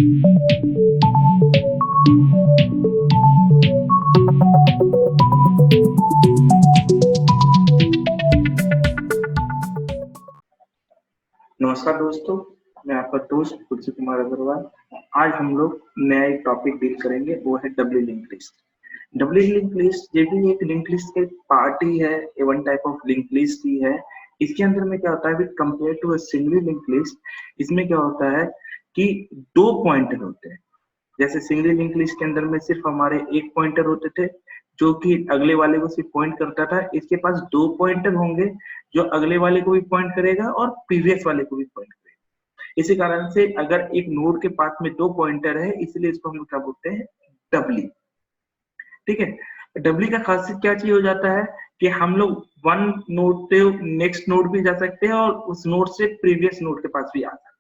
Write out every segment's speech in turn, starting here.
नमस्कार दोस्तों, मैं आपका दोस्त तुलसी कुमार अग्रवाल। आज हम लोग नया एक टॉपिक डील करेंगे, वो है W link list. W link list ये भी एक लिंक लिस्ट के पार्ट ही है, ये one type of link list ही है। इसके अंदर में क्या होता है, with compare to a single link list, इसमें क्या होता है कि दो पॉइंटर होते हैं। जैसे सिंगल लिंक लिस्ट के अंदर में सिर्फ हमारे एक पॉइंटर होते थे जो कि अगले वाले को सिर्फ पॉइंट करता था। इसके पास दो पॉइंटर होंगे जो अगले वाले को भी पॉइंट करेगा और प्रीवियस वाले को भी पॉइंट करेगा। इसी कारण से अगर एक नोड के पास में दो पॉइंटर है, इसलिए इसको हम लोग क्या बोलते हैं, डबली। ठीक है, डबली का खासियत क्या चीज हो जाता है कि हम लोग वन नोड से नेक्स्ट नोड भी जा सकते हैं और उस नोड से प्रीवियस नोड के पास भी आ सकते हैं।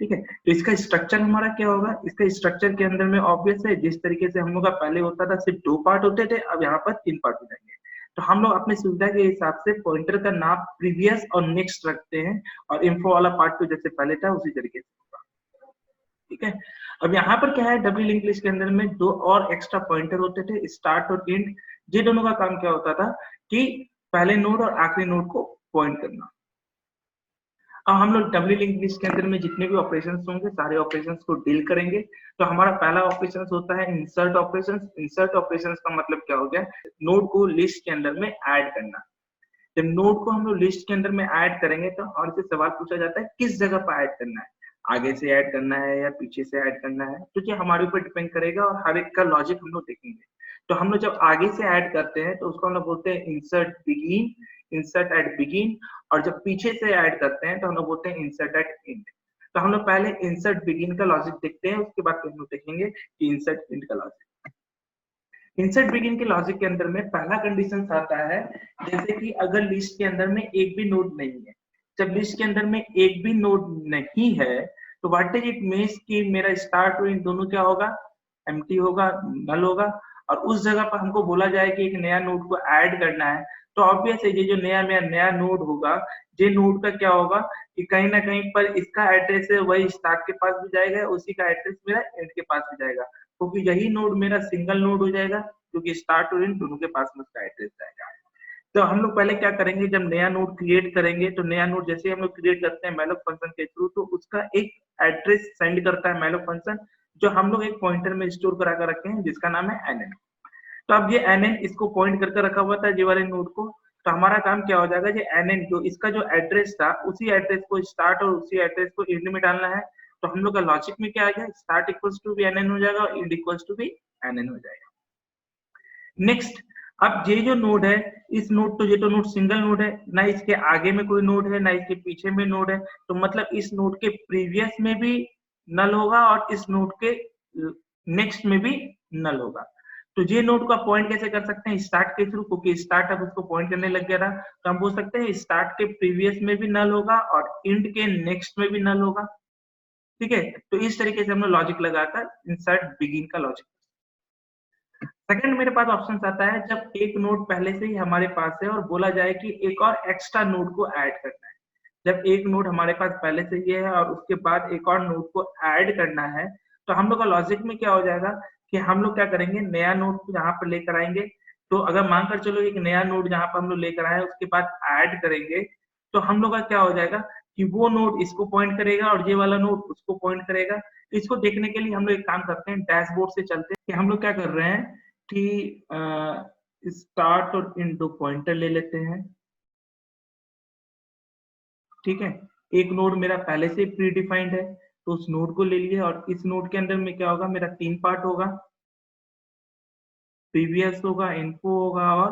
ठीक है, तो इसका स्ट्रक्चर हमारा क्या होगा, इसका स्ट्रक्चर के अंदर में ऑब्वियस है, जिस तरीके से हम लोग का पहले होता था सिर्फ दो पार्ट होते थे, अब यहाँ पर तीन पार्ट हो जाएंगे। तो हम लोग अपनी सुविधा के हिसाब से पॉइंटर का नाम प्रीवियस और नेक्स्ट रखते हैं, और इन्फो वाला पार्ट तो जैसे पहले था उसी तरीके से होगा। ठीक है, अब यहाँ पर क्या है, डब्ल्यू लिंक लिस्ट के अंदर में दो और एक्स्ट्रा पॉइंटर होते थे, स्टार्ट और एंड। ये दोनों का काम क्या होता था कि पहले नोड और आखिरी नोड को पॉइंट करना। अब हम लोग डब्ल्यू लिंक लिस्ट के अंदर में जितने भी ऑपरेशंस होंगे, सारे ऑपरेशंस को डील करेंगे। तो हमारा पहला ऑपरेशन होता है इंसर्ट ऑपरेशंस। इंसर्ट ऑपरेशंस का मतलब क्या हो गया, नोड को लिस्ट के अंदर में ऐड करना। जब नोड को हम लोग लिस्ट के अंदर में ऐड करेंगे तो और से सवाल पूछा जाता है किस जगह पर ऐड करना है, आगे से ऐड करना है या पीछे से ऐड करना है, तो ये हमारे ऊपर डिपेंड करेगा और हर एक का लॉजिक हम लोग देखेंगे। तो हम लोग जब आगे से ऐड करते हैं तो उसको हम लोग बोलते हैं insert begin, insert at begin. और जब पीछे से ऐड करते हैं तो हम लोग बोलते हैं इंसर्ट एट एंड। तो हम लोग पहले इंसर्ट बिगिन का लॉजिक देखते हैं, उसके बाद हम लोग देखेंगे कि इंसर्ट एंड का लॉजिक। इंसर्ट बिगिन के लॉजिक के अंदर में पहला कंडीशन आता है, जैसे कि अगर लिस्ट के अंदर में एक भी नोड नहीं है। जब लिस्ट के अंदर में एक भी नोड नहीं है तो व्हाट इज इट मींस कि मेरा स्टार्ट और इन दोनों क्या होगा, एम्प्टी होगा, नल होगा। और उस जगह पर हमको बोला जाए कि एक नया नोड को ऐड करना है, तो ऑब्वियस है ये जो नया नोड होगा, ये नोड का क्या होगा कि कहीं ना कहीं पर इसका एड्रेस है वही स्टार्ट के पास भी जाएगा, उसी का एड्रेस मेरा एंड के पास भी जाएगा, क्योंकि यही नोड मेरा सिंगल नोड हो जाएगा, क्योंकि स्टार्ट और एंड दोनों के पास में उसका एड्रेस जाएगा। तो हम लोग पहले क्या करेंगे, जब नया नोड क्रिएट करेंगे तो नया नोड जैसे हम लोग क्रिएट करते हैं मैलोक फंक्शन के थ्रू, तो उसका एक एड्रेस सेंड करता है मैलोक फंक्शन, जो हम लोग एक पॉइंटर में स्टोर करा कर रखे हैं जिसका नाम है एनएन। तो अब ये एनएन इसको पॉइंट करके रखा हुआ था ये वाले नोड को। तो हमारा काम क्या हो जाएगा, ये एनएन जो इसका जो एड्रेस था उसी एड्रेस को स्टार्ट और उसी एड्रेस को एंड में डालना है। तो हम लोग का लॉजिक में क्या आ गया, स्टार्ट इक्वल्स टू भी एनएन हो जाएगा और एंड इक्वल्स टू भी एनएन हो जाएगा। नेक्स्ट, अब ये जो नोड है, इस नोड तो ये तो नोड सिंगल नोड है, ना इसके आगे में कोई नोड है ना इसके पीछे में नोड है, तो मतलब इस नोड के प्रीवियस में भी नल होगा और इस नोड के नेक्स्ट में भी नल होगा। तो ये नोड का पॉइंट कैसे कर सकते हैं, स्टार्ट के थ्रू, क्योंकि स्टार्ट अब उसको पॉइंट करने लग गया था, तो हम बोल सकते हैं स्टार्ट के प्रीवियस में भी नल होगा और एंड के नेक्स्ट में भी नल होगा। ठीक है, तो इस तरीके से हम लोग लॉजिक लगाकर इंसर्ट बिगिन का लॉजिक। सेकंड मेरे पास ऑप्शन आता है, जब एक नोड पहले से ही हमारे पास है और बोला जाए कि एक और एक्स्ट्रा नोड को ऐड करना है। जब एक नोड हमारे पास पहले से ही है और उसके बाद एक और नोड को ऐड करना है, तो हम लोग का लॉजिक में क्या हो जाएगा कि हम लोग क्या करेंगे, नया नोड को यहाँ पर लेकर आएंगे। तो अगर मानकर चलो एक नया नोड जहाँ पर हम लोग लेकर आए उसके बाद ऐड करेंगे, तो हम लोग का क्या हो जाएगा कि वो नोड इसको पॉइंट करेगा और ये वाला नोड उसको पॉइंट करेगा। तो इसको देखने के लिए हम लोग एक काम करते हैं, डैशबोर्ड से चलते हैं कि हम लोग क्या कर रहे हैं कि स्टार्ट और एंड दो पॉइंटर ले लेते हैं। ठीक है, एक नोड मेरा पहले से प्री डिफाइंड है तो उस नोड को ले लिए, और इस नोड के अंदर में क्या होगा, मेरा तीन पार्ट होगा, प्रीवियस होगा, इन्फो होगा और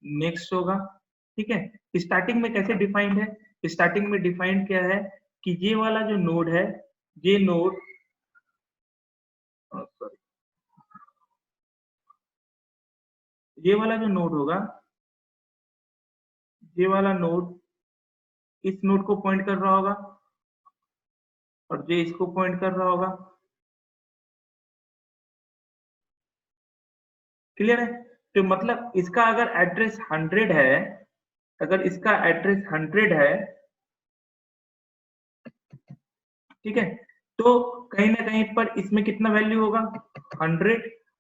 नेक्स्ट होगा। ठीक है, स्टार्टिंग में कैसे डिफाइंड है, स्टार्टिंग में डिफाइंड क्या है कि ये वाला जो नोड है, ये नोड सॉरी, ये वाला जो नोड होगा, ये वाला नोड इस नोड को पॉइंट कर रहा होगा और ये इसको पॉइंट कर रहा होगा। क्लियर है, तो मतलब इसका अगर एड्रेस 100 है, अगर इसका एड्रेस 100 है, ठीक है, तो कहीं ना कहीं पर इसमें कितना वैल्यू होगा 100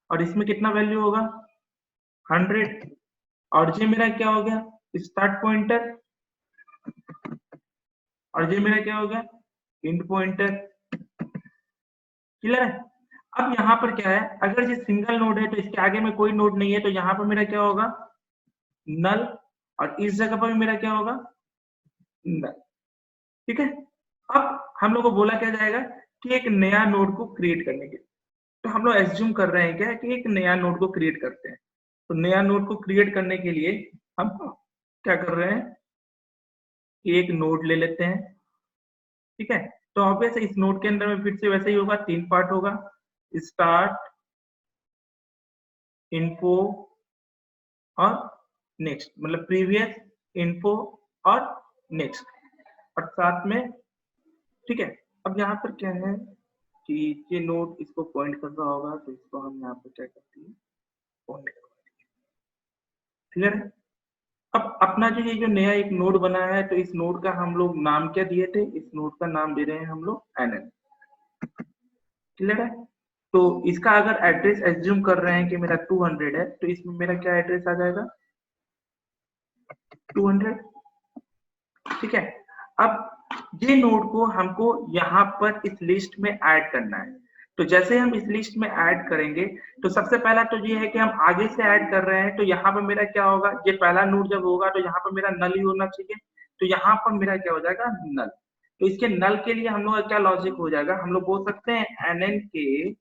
और इसमें कितना वैल्यू होगा 100 और ये मेरा क्या हो गया स्टार्ट पॉइंटर और ये मेरा क्या हो गया एंड पॉइंटर। क्लियर है। अब यहाँ पर क्या है अगर ये सिंगल नोड है तो इसके आगे में कोई नोड नहीं है तो यहाँ पर मेरा क्या होगा नल और इस जगह पर मेरा क्या होगा नल। ठीक है। अब हम लोग को बोला क्या जाएगा कि एक नया नोड को क्रिएट करने के लिए तो हम लोग एज्यूम कर रहे हैं क्या कि एक नया नोड को क्रिएट करते हैं। तो नया नोड को क्रिएट करने के लिए हम क्या कर रहे हैं कि एक नोड ले लेते हैं। ठीक है। तो ऑब्वियस इस नोड के अंदर में फिर से वैसे ही होगा 3 पार्ट होगा स्टार्ट इन्फो और नेक्स्ट मतलब प्रीवियस इन्फो और नेक्स्ट और साथ में। ठीक है। अब यहाँ पर क्या है कि ये नोड इसको पॉइंट कर रहा होगा तो इसको हम यहाँ पर क्या करते हैं पॉइंट करवा देंगे। क्लियर है। अब अपना जो नया एक नोड बना है तो इस नोड का हम लोग नाम क्या दिए थे इस नोड का नाम दे रहे हैं हम लोग NN। क्लियर है। तो इसका अगर एड्रेस एज्यूम कर रहे हैं कि मेरा 200 है तो इसमें मेरा क्या एड्रेस आ जाएगा 200। ठीक है। अब ये नोड को हमको यहाँ पर इस लिस्ट में ऐड करना है। तो जैसे हम इस लिस्ट में ऐड करेंगे तो सबसे पहला तो ये है कि हम आगे से ऐड कर रहे हैं तो यहाँ पर मेरा क्या होगा ये पहला नोड जब होगा तो यहाँ पर मेरा नल ही होना चाहिए। तो यहाँ पर मेरा क्या हो जाएगा नल। तो इसके नल के लिए हम लोग का क्या लॉजिक हो जाएगा हम लोग बोल सकते हैं NN के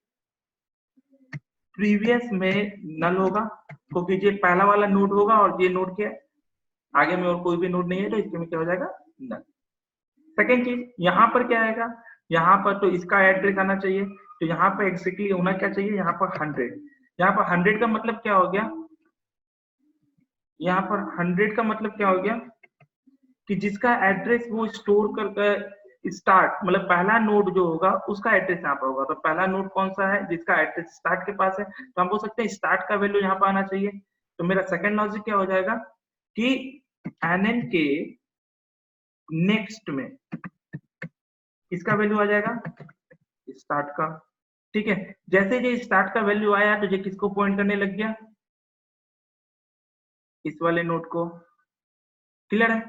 प्रीवियस में नल होगा क्योंकि ये पहला वाला नोड होगा और ये नोड के आगे में और कोई भी नोड नहीं है तो इसके में क्या हो जाएगा नल। सेकेंड चीज यहाँ पर क्या आएगा यहाँ पर तो इसका एड्रेस आना चाहिए तो यहाँ पर एग्जैक्टली होना क्या चाहिए यहाँ पर 100। यहाँ पर 100 का मतलब क्या हो गया यहाँ पर 100 का मतलब क्या हो गया कि जिसका एड्रेस वो स्टोर कर स्टार्ट मतलब पहला नोड जो होगा उसका एड्रेस यहाँ पर होगा। तो पहला नोड कौन सा है जिसका एड्रेस स्टार्ट के पास है तो हम बोल सकते हैं स्टार्ट का वैल्यू यहाँ पर आना चाहिए। तो मेरा सेकंड लॉजिक क्या हो जाएगा कि NN के नेक्स्ट में इसका वैल्यू आ जाएगा स्टार्ट का। ठीक है। जैसे ये स्टार्ट का वैल्यू आया तो ये किसको पॉइंट करने लग गया इस वाले नोड को। क्लियर है।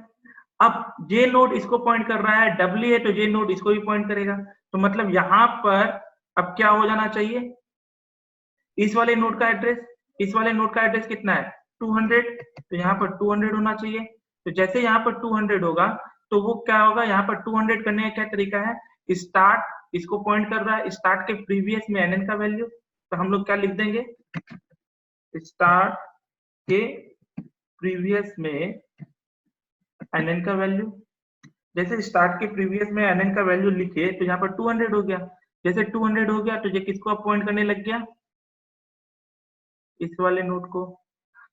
अब ये नोड इसको पॉइंट कर रहा है W है तो ये नोड इसको भी पॉइंट करेगा। तो मतलब यहाँ पर अब क्या हो जाना चाहिए इस वाले नोड का एड्रेस कितना है 200 तो यहाँ पर 200 होना चाहिए। तो जैसे यहाँ पर 200 होगा तो वो क्या होगा यहाँ पर 200 करने का क्या तरीका है स्टार्ट इसको पॉइंट कर रहा है स्टार्ट के प्रीवियस में NN का वैल्यू तो हम लोग क्या लिख देंगे स्टार्ट के प्रीवियस में NN का वैल्यू। जैसे स्टार्ट के प्रीवियस में NN का वैल्यू लिखे तो यहाँ पर 200 हो गया। जैसे 200 हो गया तो ये किसको आप पॉइंट करने लग गया इस वाले नोड को।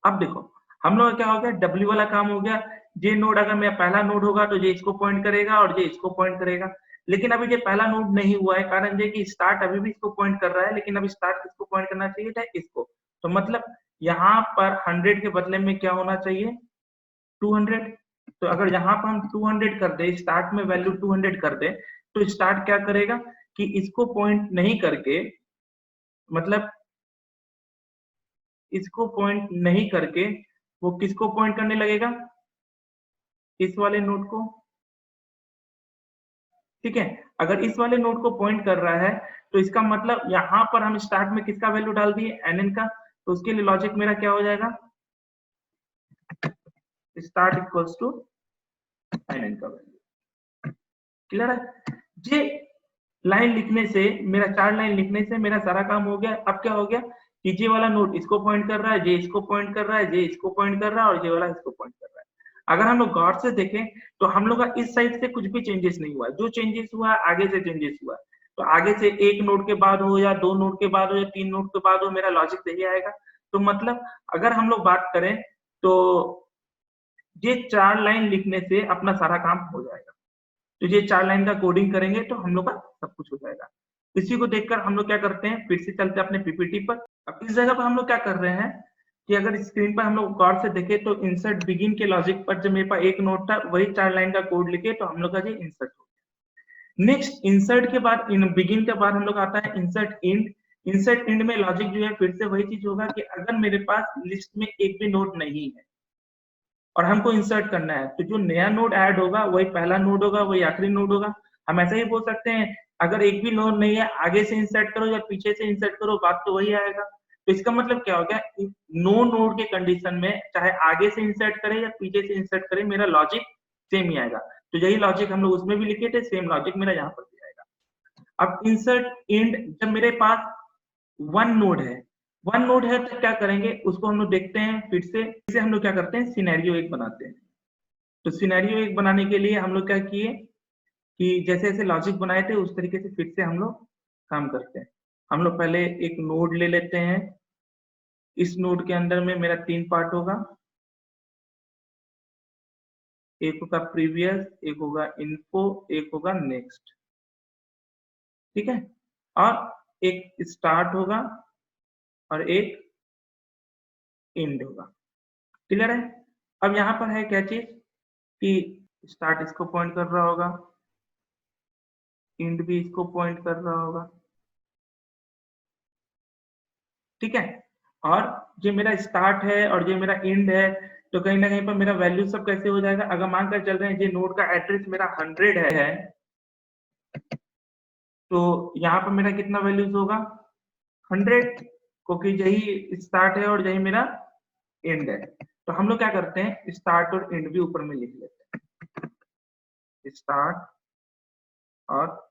अब देखो हम लोग क्या हो गया W वाला काम हो गया। ये नोड अगर मेरा पहला नोड होगा तो ये इसको पॉइंट करेगा और ये इसको पॉइंट करेगा। लेकिन अभी ये पहला नोड नहीं हुआ है कारण ये कि स्टार्ट अभी भी इसको पॉइंट कर रहा है लेकिन अभी स्टार्ट किसको पॉइंट करना चाहिए था इसको। तो मतलब यहाँ पर 100 के बदले में क्या होना चाहिए 200। तो अगर यहाँ पर हम 200 कर दे स्टार्ट में वैल्यू 200 कर दे तो स्टार्ट क्या करेगा कि इसको पॉइंट नहीं करके मतलब इसको पॉइंट नहीं करके वो किसको पॉइंट करने लगेगा इस वाले नोड को। ठीक है। अगर इस वाले नोड को पॉइंट कर रहा है तो इसका मतलब यहाँ पर हम स्टार्ट में किसका वैल्यू डाल दिए NN का। तो उसके लिए लॉजिक मेरा क्या हो जाएगा स्टार्ट इक्वल्स टू NN का वैल्यू। क्लियर है। ये लाइन लिखने से मेरा 4 लाइन लिखने से मेरा सारा काम हो गया। अब क्या हो गया कि ये वाला नोड इसको पॉइंट कर रहा है ये इसको पॉइंट कर रहा है ये इसको पॉइंट कर रहा है और ये वाला इसको पॉइंट कर रहा है। अगर हम लोग गौर से देखें तो हम लोग का इस साइड से कुछ भी चेंजेस नहीं हुआ। जो चेंजेस हुआ आगे से चेंजेस हुआ। तो आगे से एक नोड के बाद हो या 2 नोड के बाद हो या 3 नोड के बाद हो मेरा लॉजिक सही आएगा। तो मतलब अगर हम लोग बात करें तो ये 4 लाइन लिखने से अपना सारा काम हो जाएगा। तो ये 4 लाइन का कोडिंग करेंगे तो हम लोग का सब कुछ हो जाएगा। इसी को देखकर हम लोग क्या करते हैं फिर से चलते हैं अपने PPT पर। अब इस जगह पर हम लोग क्या कर रहे हैं कि अगर स्क्रीन पर हम लोग गौर से देखें तो इंसर्ट बिगिन के लॉजिक पर जब मेरे पास एक नोड था वही 4 लाइन का कोड लिखे तो हम लोग का ये इंसर्ट हो गया। नेक्स्ट इंसर्ट के बाद, इन बिगिन के बाद हम लोग आता है इंसर्ट इंड। इंसर्ट इंड में लॉजिक जो है फिर से वही चीज होगा कि अगर मेरे पास लिस्ट में एक भी नोड नहीं है और हमको इंसर्ट करना है, तो जो नया नोड ऐड होगा वही पहला नोड होगा, वही आखिरी नोड होगा। हम ऐसा ही बोल सकते हैं, अगर एक भी नोड नहीं है, आगे से इंसर्ट करो या पीछे से इंसर्ट करो, बात तो वही आएगा। तो इसका मतलब क्या हो गया, नो नोड के कंडीशन में चाहे आगे से इंसर्ट करे या पीछे से इंसर्ट करे, मेरा लॉजिक सेम ही आएगा। तो यही लॉजिक हम लोग उसमें भी लिखे थे, सेम लॉजिक मेरा यहाँ पर भी आएगा। अब इंसर्ट इंड, जब मेरे पास वन नोड है तो क्या करेंगे, उसको हम लोग देखते हैं फिर से हम लोग क्या करते हैं, सिनेरियो एक बनाते हैं। तो सिनेरियो एक बनाने के लिए हम लोग क्या किए कि जैसे जैसे लॉजिक बनाए थे उस तरीके से फिर से हम लोग काम करते हैं। हम लोग पहले एक नोड ले लेते हैं, इस नोड के अंदर में मेरा 3 पार्ट होगा, एक होगा प्रीवियस, एक होगा इन्फो, एक होगा नेक्स्ट, ठीक है, और एक स्टार्ट होगा और एक एंड होगा। क्लियर है? अब यहाँ पर है क्या चीज कि स्टार्ट इसको पॉइंट कर रहा होगा, एंड भी इसको पॉइंट कर रहा होगा, ठीक है। और जो मेरा स्टार्ट है और जो मेरा एंड है, तो कहीं ना कहीं पर मेरा वैल्यू सब कैसे हो जाएगा, अगर मानकर चल रहे हैं ये नोड का एड्रेस मेरा 100 है, तो यहाँ पर मेरा कितना वैल्यूज होगा 100, क्योंकि यही स्टार्ट है और यही मेरा एंड है। तो हम लोग क्या करते हैं, स्टार्ट और एंड भी ऊपर में लिख लेते हैं, स्टार्ट और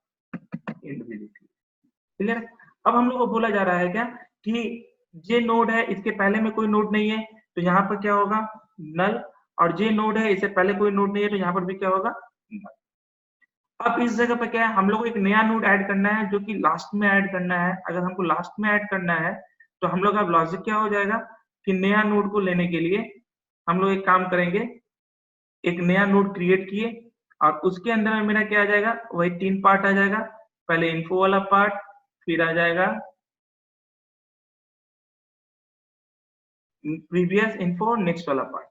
एंड भी लिख लेते हैं। क्लियर? अब हम लोग को बोला जा रहा है क्या कि ये नोड है, इसके पहले में कोई नोड नहीं है, तो यहाँ पर क्या होगा नल, और ये नोड है, इससे पहले कोई नोड नहीं है, तो यहाँ पर भी क्या होगा नल। अब इस जगह पे क्या है, हम लोग को एक नया नोड ऐड करना है जो कि लास्ट में ऐड करना है। अगर हमको लास्ट में ऐड करना है तो हम लोग अब लॉजिक क्या हो जाएगा कि नया नोड को लेने के लिए हम लोग एक काम करेंगे, एक नया नोड क्रिएट किए और उसके अंदर में मेरा क्या आ जाएगा, वही 3 पार्ट आ जाएगा। पहले इन्फो वाला पार्ट, फिर आ जाएगा प्रीवियस इन्फो, नेक्स्ट वाला पार्ट,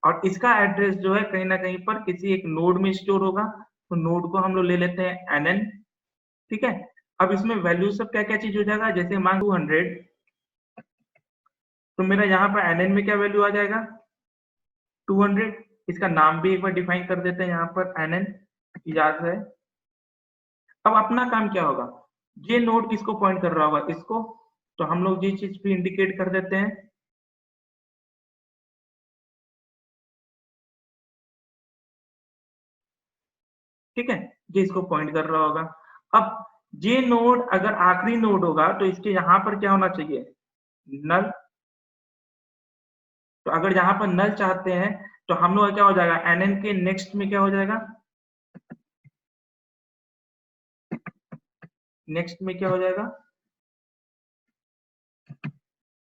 और इसका एड्रेस जो है कहीं ना कहीं पर किसी एक नोड में स्टोर होगा। तो नोड को हम लोग ले लेते हैं nn, ठीक है। अब इसमें वैल्यू सब क्या क्या चीज हो जाएगा, जैसे मान 200, तो मेरा यहाँ पर nn में क्या वैल्यू आ जाएगा 200। इसका नाम भी एक बार डिफाइन कर देते हैं यहाँ पर nn, याद है। अब अपना काम क्या होगा, ये नोड किसको पॉइंट कर रहा होगा, इसको, तो हम लोग ये चीज भी इंडिकेट कर देते हैं, ठीक है, ये इसको पॉइंट कर रहा होगा। अब ये नोड अगर आखिरी नोड होगा तो इसके यहाँ पर क्या होना चाहिए नल। तो अगर यहाँ पर नल चाहते हैं तो हम लोग क्या हो जाएगा nn के नेक्स्ट में क्या हो जाएगा, नेक्स्ट में क्या हो जाएगा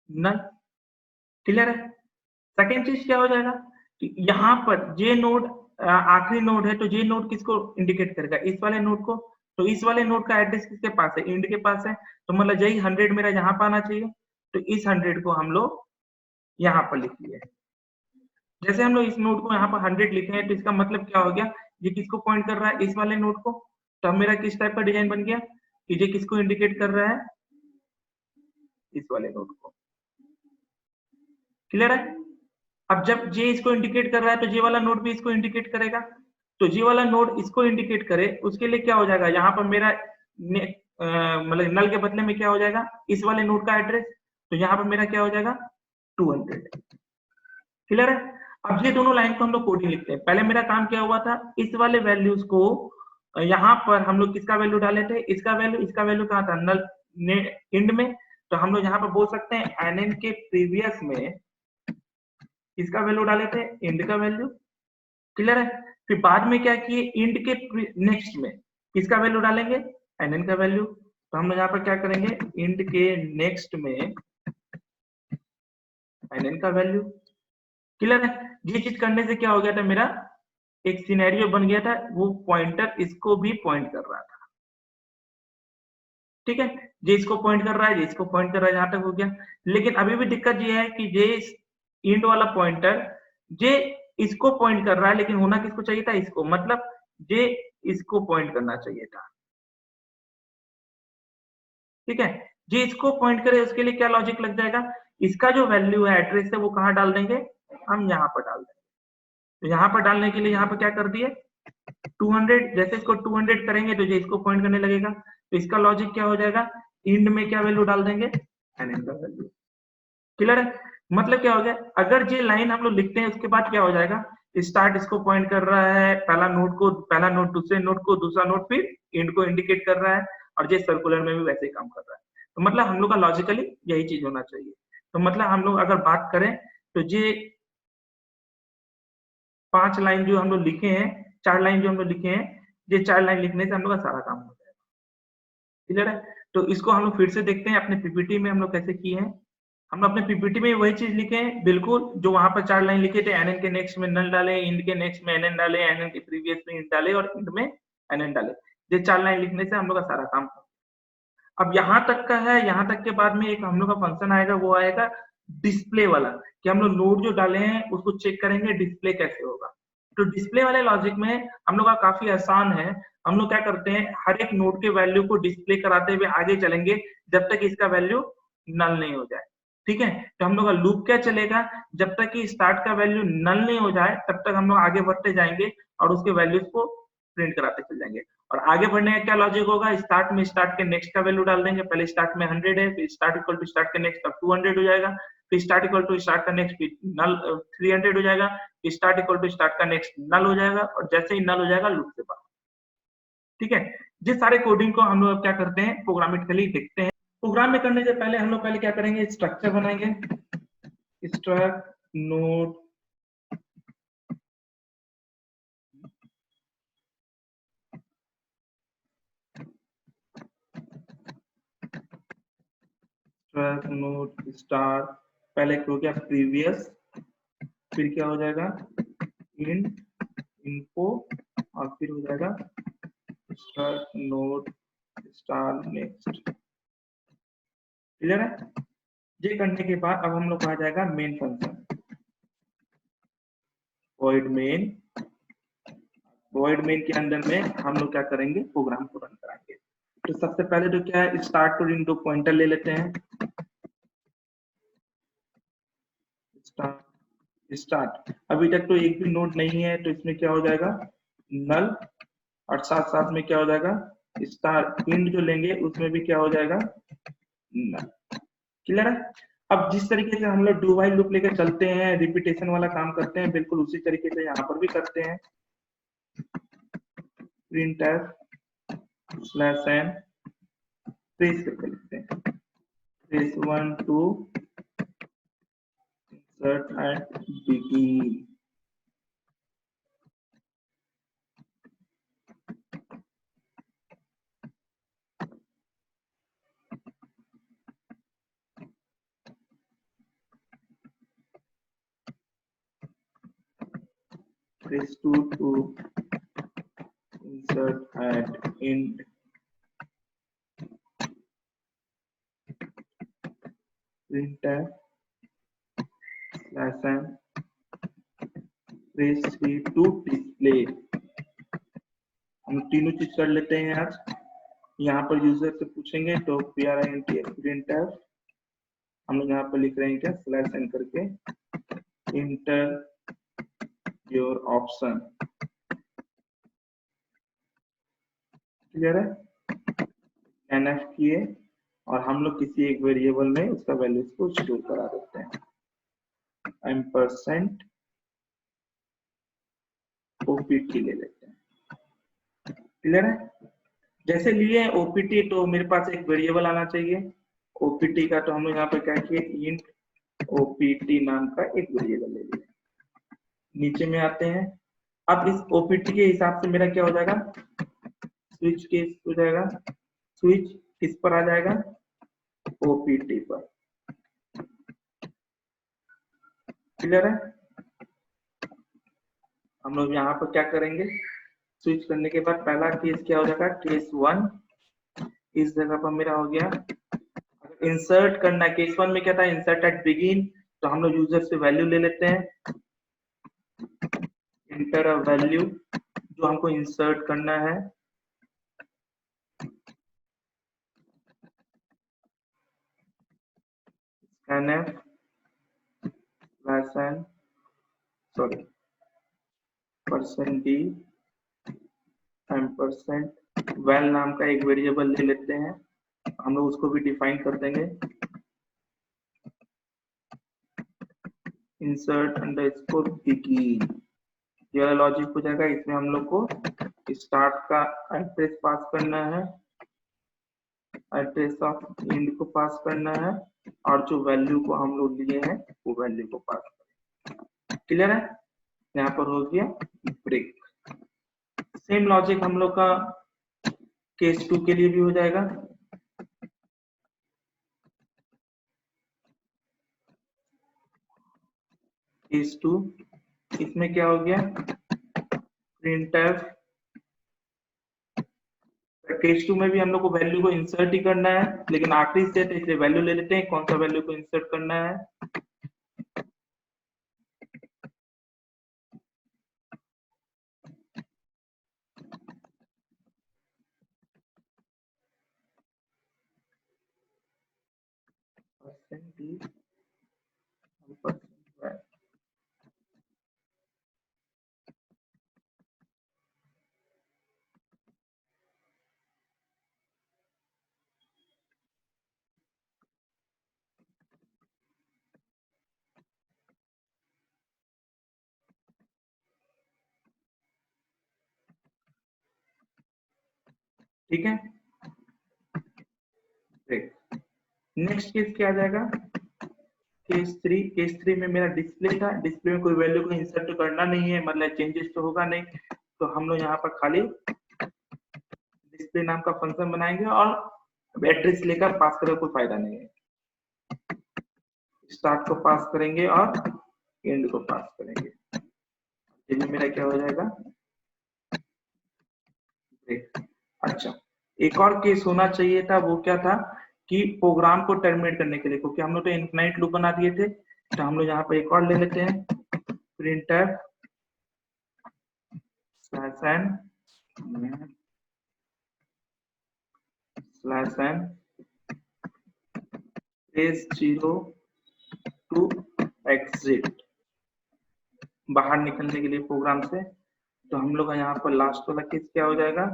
नल। क्लियर है? सेकेंड चीज क्या हो जाएगा कि यहाँ पर जे नोड आखिरी नोड है, तो जे नोड किसको इंडिकेट करेगा, इस वाले नोड को। तो इस वाले नोड का एड्रेस किसके पास है, इंड के पास है, तो मतलब यही 100 मेरा यहाँ पर आना चाहिए। तो इस 100 को हम लोग यहाँ पर लिख लिए। जैसे हम लोग इस नोड को यहाँ पर 100 लिखे हैं, तो इसका मतलब क्या हो गया, ये किसको पॉइंट कर रहा है, इस वाले नोड को। तो अब मेरा किस टाइप का डिजाइन बन गया कि ये किसको इंडिकेट कर रहा है, इस वाले नोड को। क्लियर है? अब जब जे इसको इंडिकेट कर रहा है तो जे वाला नोड भी इसको इंडिकेट करेगा। तो जे वाला नोड इसको इंडिकेट करे, उसके लिए क्या हो जाएगा, यहाँ पर मेरा मतलब नल के बदले में क्या हो जाएगा इस वाले नोड का एड्रेस, तो यहाँ पर मेरा क्या हो जाएगा 200। क्लियर है? अब ये दोनों लाइन को हम लोग कोडिंग लिखते हैं। पहले मेरा काम क्या हुआ था, इस वाले वैल्यूज को यहाँ पर हम लोग किसका वैल्यू डाले थे, इसका वैल्यू, इसका वैल्यू कहाँ था नल इंड में। तो हम लोग यहाँ पर बोल सकते हैं nn के प्रीवियस में इसका वैल्यू डाले थे इंड का वैल्यू। क्लियर है? फिर बाद में क्या किए, इंड के नेक्स्ट में किसका वैल्यू डालेंगे nn का वैल्यू। तो हम लोग यहाँ पर क्या करेंगे, इंड के नेक्स्ट में nn का वैल्यू। क्लियर है? ये चीज करने से क्या हो गया था, मेरा एक सिनेरियो बन गया था, वो पॉइंटर इसको भी पॉइंट कर रहा था। ठीक है, जे इसको पॉइंट कर रहा है, जे इसको पॉइंट कर रहा है, जहां तक हो गया। लेकिन अभी भी दिक्कत ये है कि जे इंड वाला पॉइंटर जे इसको पॉइंट कर रहा है, लेकिन होना किसको चाहिए था, इसको, मतलब जे इसको पॉइंट करना चाहिए था। ठीक है। जो इसको पॉइंट करे उसके लिए क्या लॉजिक लग जाएगा, इसका जो वैल्यू है एड्रेस है वो कहाँ डाल देंगे, हम यहाँ पर डाल देंगे। तो यहाँ पर डालने के लिए यहाँ पर क्या कर दिए 200, जैसे इसको 200 करेंगे तो ये इसको पॉइंट करने लगेगा। तो इसका लॉजिक क्या हो जाएगा, इंड में क्या वैल्यू डाल देंगे, एनएन का वैल्यू। क्लियर है, मतलब क्या हो गया, अगर ये लाइन हम लोग लिखते हैं उसके बाद क्या हो जाएगा, स्टार्ट इसको पॉइंट कर रहा है, पहला नोड दूसरे नोड को, दूसरा नोड फिर इंड को इंडिकेट कर रहा है, और ये सर्कुलर में भी वैसे ही काम कर रहा है। तो मतलब हम लोग का लॉजिकली यही चीज होना चाहिए। तो मतलब हम लोग अगर बात करें तो ये 5 लाइन जो हम लोग लिखे हैं, 4 लाइन जो हम लोग लिखे हैं, ये 4 लाइन लिखने से हम लोग का सारा काम हो जाएगा। क्लियर है, तो इसको हम लोग फिर से देखते हैं अपने पीपीटी में हम लोग कैसे किए हैं। हम अपने पीपीटी में वही चीज लिखे हैं बिल्कुल, जो वहां पर 4 लाइन लिखे थे, एनएन के नेक्स्ट में नल डाले, इंड के नेक्स्ट में एनएन डाले, एनएन के प्रीवियस में इंड डाले, और इंड में एनएन डाले। ये 4 लाइन लिखने से हम लोग का सारा काम। अब यहाँ तक का है, यहाँ तक के बाद में एक हम लोग का फंक्शन आएगा, वो आएगा डिस्प्ले वाला, कि हम लोग नोड जो डाले हैं उसको चेक करेंगे डिस्प्ले कैसे होगा। तो डिस्प्ले वाले लॉजिक में हम लोग का काफी आसान है। हम लोग क्या करते हैं, हर एक नोड के वैल्यू को डिस्प्ले कराते हुए आगे चलेंगे जब तक इसका वैल्यू नल नहीं हो जाए। ठीक है, तो हम लोग का लूप क्या चलेगा, जब तक कि स्टार्ट का वैल्यू नल नहीं हो जाए तब तक हम लोग आगे बढ़ते जाएंगे और उसके वैल्यूज को प्रिंट कराते चल जाएंगे। और आगे बढ़ने का क्या लॉजिक होगा, स्टार्ट में स्टार्ट के नेक्स्ट का वैल्यू डाल देंगे, पहले स्टार्ट में 100 है, फिर स्टार्ट इक्वल टू स्टार्ट का नेक्स्ट अब 200 हो जाएगा, फिर स्टार्ट इक्वल टू स्टार्ट का नेक्स्ट नल 300 हो जाएगा, फिर स्टार्ट इक्वल टू स्टार्ट का नेक्स्ट नल हो जाएगा, और जैसे ही नल हो जाएगा लूप से बाहर। ठीक है, जिस सारे कोडिंग को हम लोग क्या करते हैं प्रोग्रामेटिकली देखते हैं। प्रोग्राम में करने से पहले हम लोग पहले क्या करेंगे, स्ट्रक्चर बनाएंगे, struct node struct node star, पहले हो गया प्रीवियस, फिर क्या हो जाएगा इंड इन्फो, और फिर हो जाएगा struct node star next. Clear है, ये करने के बाद अब हम लोग आ जाएगा main function, void main। void main के अंदर में हम लोग क्या करेंगे, प्रोग्राम को रन कराएंगे। तो सबसे पहले तो क्या है, स्टार्ट और इंड पॉइंटर ले लेते हैं, स्टार्ट अभी तक तो एक भी नोड नहीं है, तो इसमें क्या हो जाएगा नल, और साथ साथ में क्या हो जाएगा स्टार, इंड जो लेंगे उसमें भी क्या हो जाएगा नल। क्लियर है, अब जिस तरीके से हम लोग डू व्हाइल लूप लेकर चलते हैं, रिपीटेशन वाला काम करते हैं, बिल्कुल उसी तरीके से यहाँ पर भी करते हैं। printf स्लैश एन ट्रेस करके लिखते हैं, trace 1 2 insert at begin। trace 2 to insert at end, printf slash n trace 3 to display। हम तीनों चीज कर लेते हैं आज। यहाँ पर यूजर से पूछेंगे तो printf हम लोग यहाँ पर लिख रहे हैं क्या स्लैश एन करके, इंटर योर ऑप्शन। क्लियर है, एनएफ किए और हम लोग किसी एक वेरिएबल में उसका वैल्यूज को स्टोर करा देते हैं, एम्परसेंड ओपीटी ले लेते हैं। क्लियर है, जैसे लिए ओपीटी तो मेरे पास एक वेरिएबल आना चाहिए ओपीटी का, तो हम लोग यहाँ पर क्या किए इंट ओपीटी नाम का एक वेरिएबल ले लिया। नीचे में आते हैं, अब इस ओपीटी के हिसाब से मेरा क्या हो जाएगा, स्विच केस हो जाएगा, स्विच किस पर आ जाएगा, ओपीटी पर। क्लियर है, हम लोग यहाँ पर क्या करेंगे, स्विच करने के बाद पहला केस क्या हो जाएगा, केस 1 इस जगह पर मेरा हो गया। इंसर्ट करना है, केस 1 में क्या था, इंसर्ट एट बिगिन, तो हम लोग यूजर से वैल्यू ले लेते हैं, इंटर अ वैल्यू जो हमको इंसर्ट करना है, nf slash n sorry %d ampersand val नाम का एक वेरिएबल ले लेते हैं, हम लोग उसको भी डिफाइन कर देंगे। इंसर्ट अंडरस्कोर बिगिन, ये वाला लॉजिक हो जाएगा। इसमें हम लोग को स्टार्ट का एड्रेस पास करना है, एड्रेस ऑफ एंड को पास करना है, और जो वैल्यू को हम लोग लिए हैं वो वैल्यू को पास करना है। क्लियर है? यहाँ पर हो गया ब्रेक। सेम लॉजिक हम लोग का केस 2 के लिए भी हो जाएगा। केस 2 इसमें क्या हो गया, printf। केस 2 में भी हम लोग को वैल्यू को इंसर्ट ही करना है, लेकिन आखिरी स्टेट है इसलिए वैल्यू ले लेते हैं। कौन सा वैल्यू को इंसर्ट करना है, ठीक है। नेक्स्ट केस क्या आ जाएगा, केस 3 में मेरा डिस्प्ले था, डिस्प्ले में कोई वैल्यू को इंसर्ट करना नहीं है, मतलब चेंजेस तो होगा नहीं, तो हम लोग यहाँ पर खाली डिस्प्ले नाम का फंक्शन बनाएंगे और एड्रेस लेकर पास करें, कोई फायदा नहीं है। स्टार्ट को पास करेंगे और एंड को पास करेंगे, इसमें मेरा क्या हो जाएगा, अच्छा एक और केस होना चाहिए था, वो क्या था कि प्रोग्राम को टर्मिनेट करने के लिए, क्योंकि हम लोग तो इनफिनाइट लूप बना दिए थे, तो हम लोग यहाँ पर एक और ले लेते हैं, printf slash n press 0 to exit, बाहर निकलने के लिए प्रोग्राम से। तो हम लोग का यहाँ पर लास्ट वाला केस क्या हो जाएगा,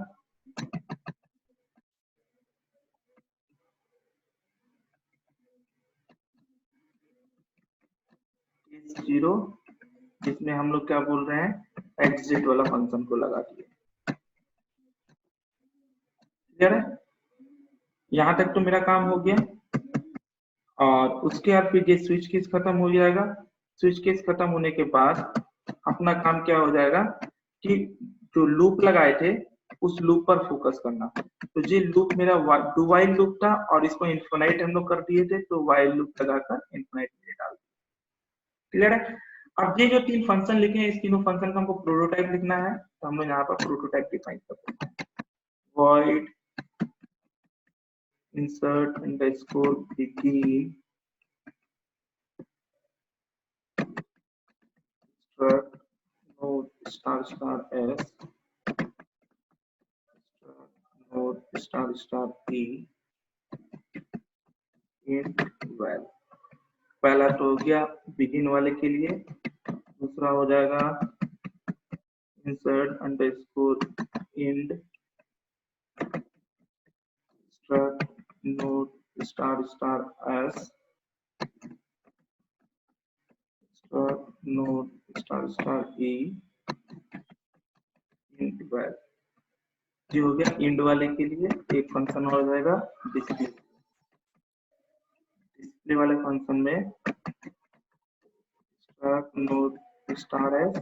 केस 0, जिसमें हम लोग क्या बोल रहे हैं, एग्जिट वाला फंक्शन को लगा दिए। क्लियर है? यहाँ तक तो मेरा काम हो गया, और उसके बाद फिर ये स्विच केस खत्म हो जाएगा। स्विच केस खत्म होने के बाद अपना काम क्या हो जाएगा कि जो लूप लगाए थे उस लूप पर फोकस करना। तो ये लूप मेरा डू वाइल लूप था, और इसको इनफिनाइट हम लोग कर दिए थे, तो वाइल लूप लगाकर इनफिनाइट में डाल दिया। क्लियर है? अब ये जो 3 फंक्शन लिखे हैं, इस तीनों फंक्शन का हमको प्रोटोटाइप लिखना है, तो हम लोग यहाँ पर प्रोटोटाइप डिफाइन करते हैं, void insert underscore begin struct node star star s node star star e int val। पहला तो हो गया बिगिन वाले के लिए, दूसरा हो जाएगा insert underscore end struct node star star s struct node star star e int val। ये हो गया इंड वाले के लिए। एक फंक्शन हो जाएगा डिस्प्ले, डिस्प्ले वाले फंक्शन में struct node star s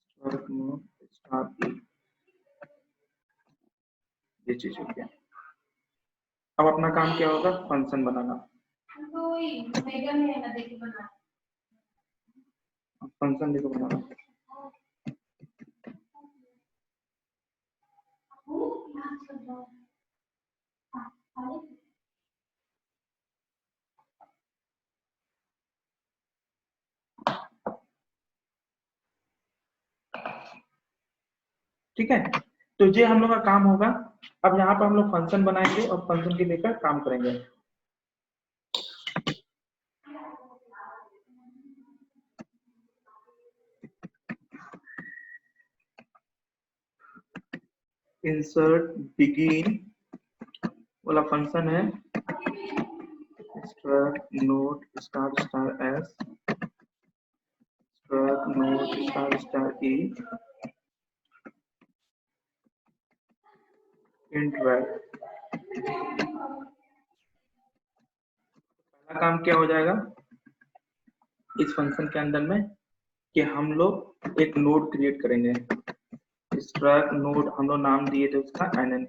struct node star e, ये चीज हो गया। अब अपना काम क्या होगा, फंक्शन बनाना। फंक्शन देखो बनाना, ठीक है। तो ये हम लोग का काम होगा। अब यहाँ पर हम लोग फंक्शन बनाएंगे और फंक्शन के लेकर काम करेंगे। इंसर्ट बिगिन वाला फंक्शन है struct node star star s struct node star star e int var। पहला काम क्या हो जाएगा इस फंक्शन के अंदर में कि हम लोग एक नोड क्रिएट करेंगे। struct नोड हम लोग नाम दिए थे उसका nn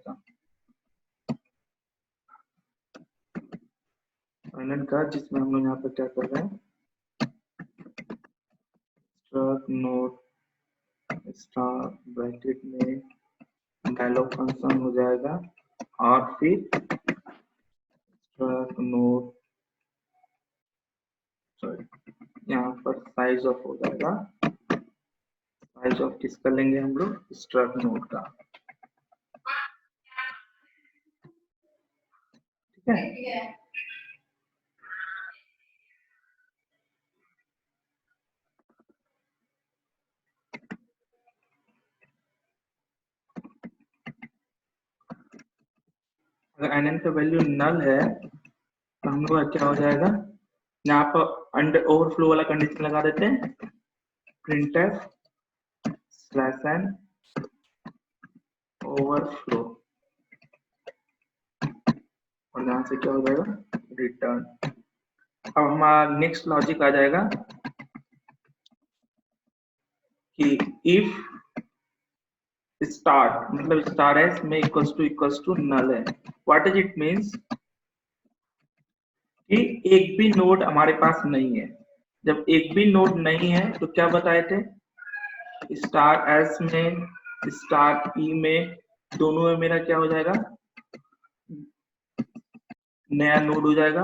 का जिसमें हम लोग यहाँ पर क्या कर रहे हैं struct नोड स्टार ब्रैकेट में डायलॉग फंक्शन हो जाएगा और फिर struct नोड यहाँ पर साइज ऑफ हो जाएगा। साइज ऑफ किसका लेंगे हम लोग struct नोड का। ठीक है अगर nn का वैल्यू नल है तो हम लोग क्या हो जाएगा यहाँ पर अंडर ओवरफ्लो वाला कंडीशन लगा देते हैं printf /n ओवरफ्लो और यहाँ से क्या हो जाएगा रिटर्न। अब हमारा नेक्स्ट लॉजिक आ जाएगा कि इफ स्टार मतलब स्टार एस में इक्वल्स टू नल है। व्हाट इज इट मीन्स कि एक भी नोड हमारे पास नहीं है। जब एक भी नोड नहीं है तो क्या बताए थे स्टार एस में स्टार ई में दोनों में मेरा क्या हो जाएगा नया नोड हो जाएगा।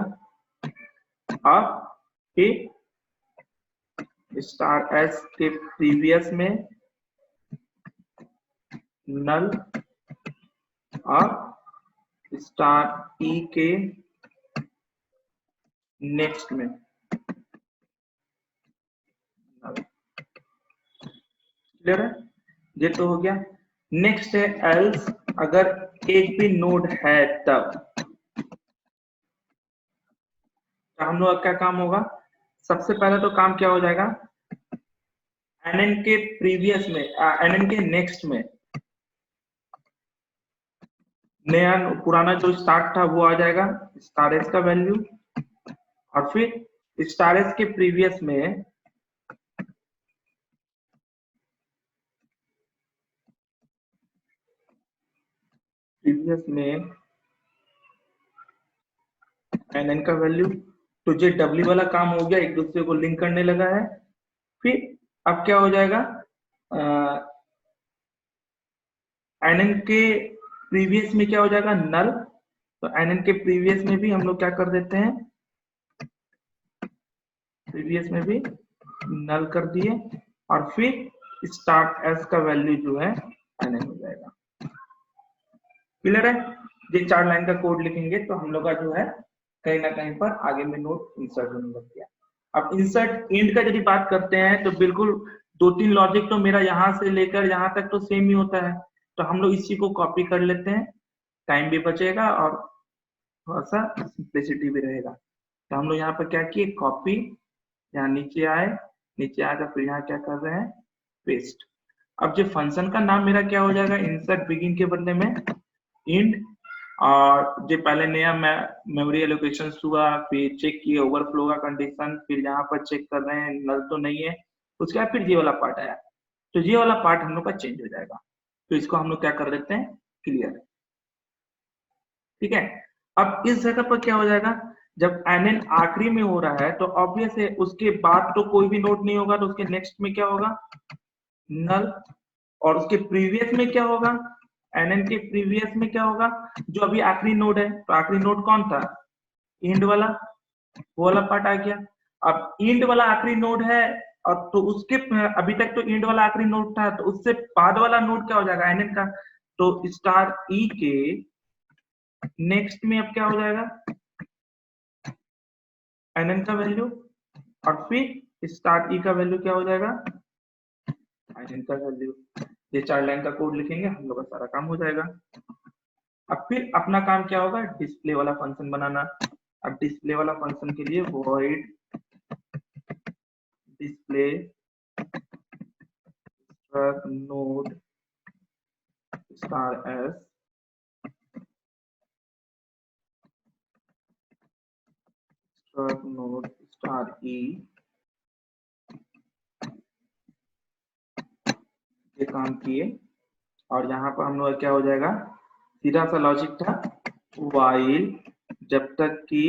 अब फिर स्टार एस के प्रीवियस में नल और स्टार ई के नेक्स्ट में नल। क्लियर है ये तो हो गया। नेक्स्ट है एल्स अगर एक भी नोड है तब हम लोग क्या काम होगा सबसे पहले तो काम क्या हो जाएगा nn के प्रीवियस में nn के नेक्स्ट में नया पुराना जो स्टार्ट था वो आ जाएगा स्टार एस का वैल्यू और फिर स्टार एस के प्रीवियस में nn का वैल्यू। तो ये डब्ल्यू वाला काम हो गया एक दूसरे को लिंक करने लगा है। फिर अब क्या हो जाएगा nn के प्रीवियस में क्या हो जाएगा नल। तो nn के प्रीवियस में भी हम लोग क्या कर देते हैं प्रीवियस में भी नल कर दिए और फिर स्टार्ट एस का वैल्यू जो है nn हो जाएगा। क्लियर है ये 4 लाइन का कोड लिखेंगे तो हम लोग का जो है कहीं ना कहीं पर आगे में नोट इंसर्ट होने लग गया। अब इंसर्ट इंड का यदि बात करते हैं तो बिल्कुल 2-3 लॉजिक तो मेरा यहाँ से लेकर यहाँ तक तो सेम ही होता है। तो हम लोग इसी को कॉपी कर लेते हैं टाइम भी बचेगा और थोड़ा सा सिंप्लिसिटी भी रहेगा। तो हम लोग यहाँ पर क्या किए कॉपी यहाँ नीचे आकर फिर यहाँ क्या कर रहे हैं पेस्ट। अब जो फंक्शन का नाम मेरा क्या हो जाएगा इंसर्ट बिगिन के बदले में इंड और जो पहले नया मेमोरी एलोकेशन हुआ फिर चेक किए ओवरफ्लो का कंडीशन फिर यहाँ पर चेक कर रहे हैं नल तो नहीं है उसके बाद फिर ये वाला पार्ट आया। तो ये वाला पार्ट हम लोग का चेंज हो जाएगा। तो इसको हम लोग क्या कर देते हैं क्लियर। ठीक है अब इस जगह पर क्या हो जाएगा जब nn आखिरी में हो रहा है तो ऑब्वियस है उसके बाद तो कोई भी नोट नहीं होगा तो उसके नेक्स्ट में क्या होगा नल और उसके प्रीवियस में क्या होगा nn के प्रीवियस में क्या होगा जो अभी आखिरी नोड है। तो आखिरी नोड कौन था इंड वाला वो वाला पार्ट आ गया। अब इंड वाला आखिरी नोड है और तो उसके अभी तक तो इंड वाला आखिरी नोड था तो उससे बाद वाला नोड क्या हो जाएगा nn का। तो स्टार ई के नेक्स्ट में अब क्या हो जाएगा nn का वैल्यू और फिर स्टार ई का वैल्यू क्या हो जाएगा nn का वैल्यू। ये 4 लाइन का कोड लिखेंगे, हम लोग का सारा काम हो जाएगा। अब फिर अपना काम क्या होगा, डिस्प्ले वाला फंक्शन बनाना। अब डिस्प्ले वाला फंक्शन के लिए void display node star s node star e, ये काम किए। और यहाँ पर हम लोग क्या हो जाएगा, सीधा सा लॉजिक था, while जब तक कि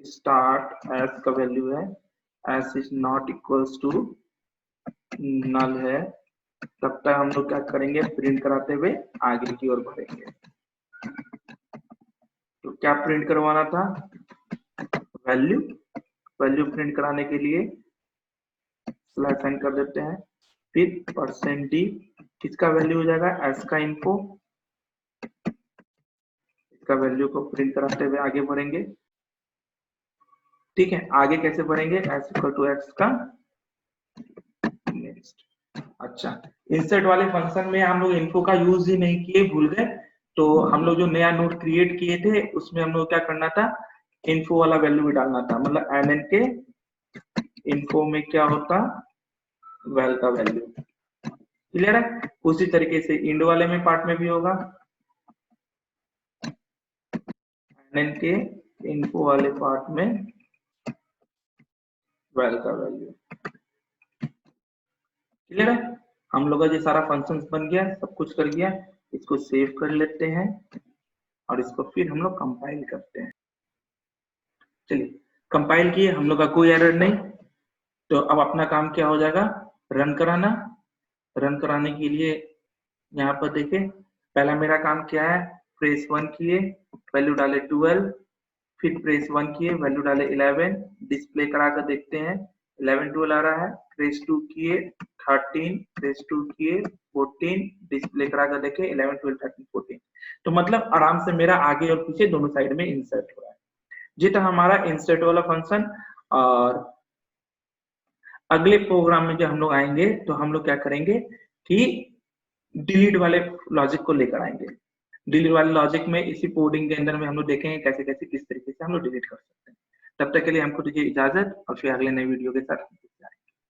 स्टार्ट s का वैल्यू है s is not equals to null है, तब तक हम लोग क्या करेंगे, प्रिंट कराते हुए आगे की ओर बढ़ेंगे। तो क्या प्रिंट करवाना था, वैल्यू। वैल्यू प्रिंट कराने के लिए स्लैश एन कर देते हैं, फिर %d किसका वैल्यू हो जाएगा, s का इन्फो, इसका वैल्यू को प्रिंट कराते हुए आगे बढ़ेंगे। ठीक है, आगे कैसे बढ़ेंगे, s इक्वल टू x का नेक्स्ट। अच्छा, इंसर्ट वाले फंक्शन में हम लोग इन्फो का यूज ही नहीं किए, भूल गए। तो हम लोग जो नया नोड क्रिएट किए थे उसमें हम लोग क्या करना था, इन्फो वाला वैल्यू भी डालना था। मतलब nn के इन्फो में क्या होता, वैल का वैल्यू। क्लियर है। उसी तरीके से इंड वाले में पार्ट में भी होगा, nn के इन्फो वाले पार्ट में वैल का वैल्यू। क्लियर है। हम लोग का ये सारा फंक्शंस बन गया, सब कुछ कर गया। इसको सेव कर लेते हैं और इसको फिर हम लोग कंपाइल करते हैं। चलिए, कंपाइल किए, हम लोग का कोई एरर नहीं। तो अब अपना काम क्या हो जाएगा, रन कराना। रन कराने के लिए यहाँ पर देखिए, पहला मेरा काम क्या है, प्रेस 1 किए, वैल्यू डाले 12, फिर प्रेस 1 किए, वैल्यू डाले 11, डिस्प्ले करा कर देखते हैं 11 12 आ रहा है। प्रेस 2 किए 13, प्रेस 2 किए 14, डिस्प्ले करा कर देखे 11 12 13 14। तो मतलब आराम से मेरा आगे और पीछे दोनों साइड में इंसर्ट हो रहा है। ये था हमारा इंसर्ट वाला फंक्शन। और अगले प्रोग्राम में जब हम लोग आएंगे तो हम लोग क्या करेंगे कि डिलीट वाले लॉजिक को लेकर आएंगे। डिलीट वाले लॉजिक में इसी कोडिंग के अंदर में हम लोग देखेंगे कैसे कैसे किस तरीके से हम लोग डिलीट कर सकते हैं। तब तक के लिए हमको दीजिए इजाजत और फिर अगले नए वीडियो के साथ